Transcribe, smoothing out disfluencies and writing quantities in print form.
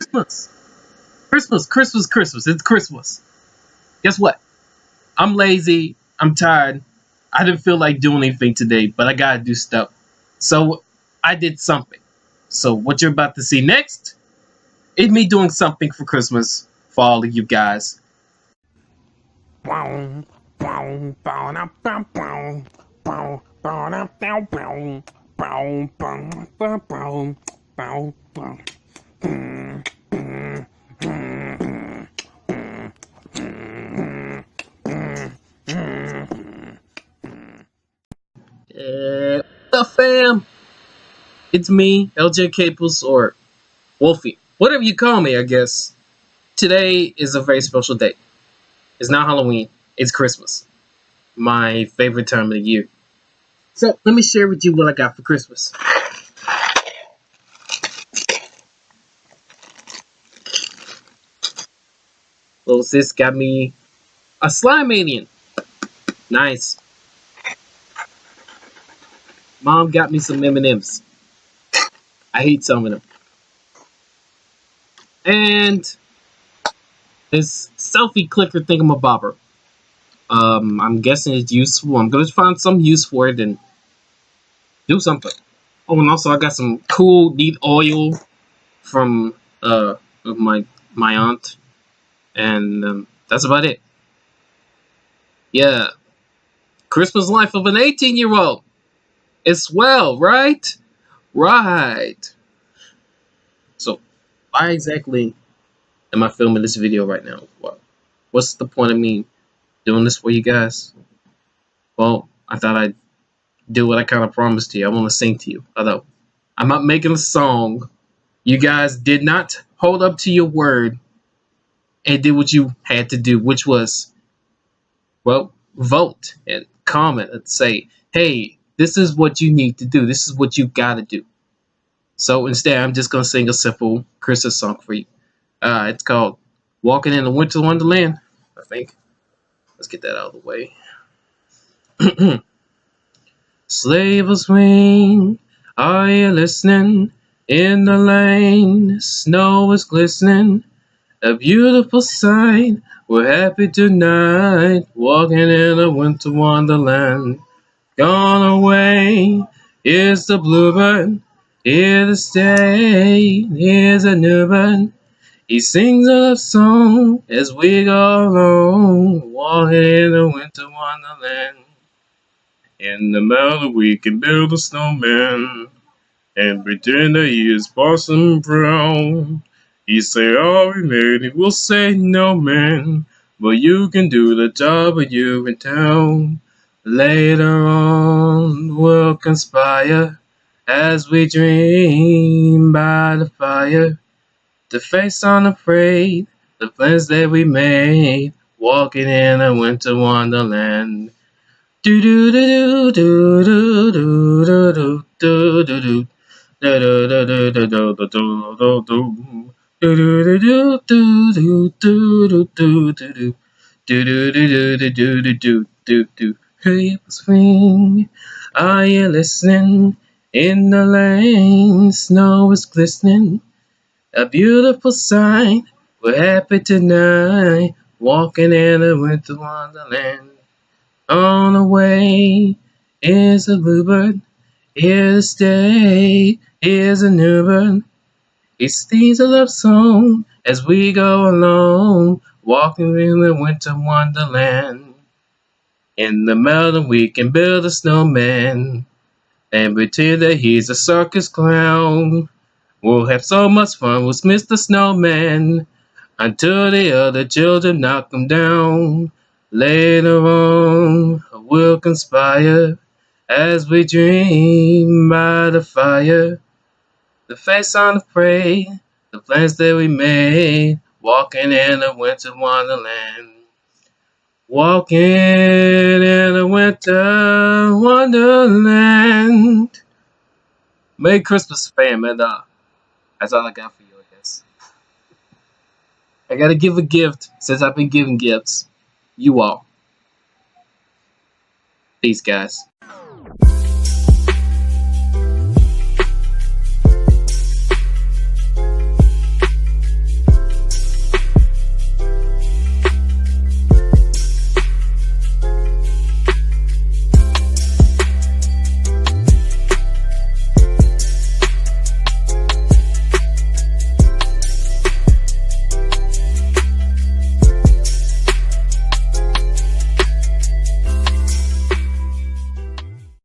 Christmas. Christmas, Christmas, Christmas. It's Christmas. Guess what? I'm lazy. I'm tired. I didn't feel like doing anything today, but I gotta do stuff. So I did something. So what you're about to see next is me doing something for Christmas for all of you guys. The fam. It's me, LjCaples, or Wolfie. Whatever you call me, I guess. Today is a very special day. It's not Halloween, it's Christmas. My favorite time of the year. So let me share with you what I got for Christmas. Little sis got me a slime alien. Nice. Mom got me some M&Ms. I hate some of them. And this selfie clicker thingamabobber. I'm guessing it's useful. I'm gonna find some use for it and do something. Oh, and also I got some cool, neat oil from my aunt, and that's about it. Yeah, Christmas life of an 18-year-old. It's swell, right? Right. So, why exactly am I filming this video right now? What's the point of me doing this for you guys? Well, I thought I'd do what I kind of promised you. I want to sing to you. Although, I'm not making a song. You guys did not hold up to your word and did what you had to do, which was, well, vote and comment and say, hey, this is what you need to do. This is what you got to do. So instead, I'm just going to sing a simple Christmas song for you. It's called Walking in the Winter Wonderland, I think. Let's get that out of the way. Sleigh bells ring, are you listening? In the lane, snow is glistening. A beautiful sight, we're happy tonight, walking in a winter wonderland. Gone away is the bluebird, here to stay, here's a new bird. He sings a love song as we go along, walking in a winter wonderland. In the meadow we can build a snowman and pretend that he is Parson Brown. He say, are we married? We'll say no, man, but you can do the job of you in town. Later on, we'll conspire as we dream by the fire to face unafraid the plans that we made, walking in a winter wonderland. Do do do do do do do do do do do. Hey, swing, are you listening? In the lane, snow is glistening. A beautiful sight. We're happy tonight, walking in a winter wonderland. On the way is a bluebird. Here to stay, here's a new bird. He sings a love song as we go along, walking in the winter wonderland. In the mountain we can build a snowman and pretend that he's a circus clown. We'll have so much fun with Mr. Snowman until the other children knock him down. Later on, we'll conspire as we dream by the fire, the face unafraid, the plans that we made, walking in a winter wonderland. Walking in a winter wonderland. Merry Christmas, fam, and that's all I got for you, I guess. I gotta give a gift since I've been giving gifts. You all. Peace, guys.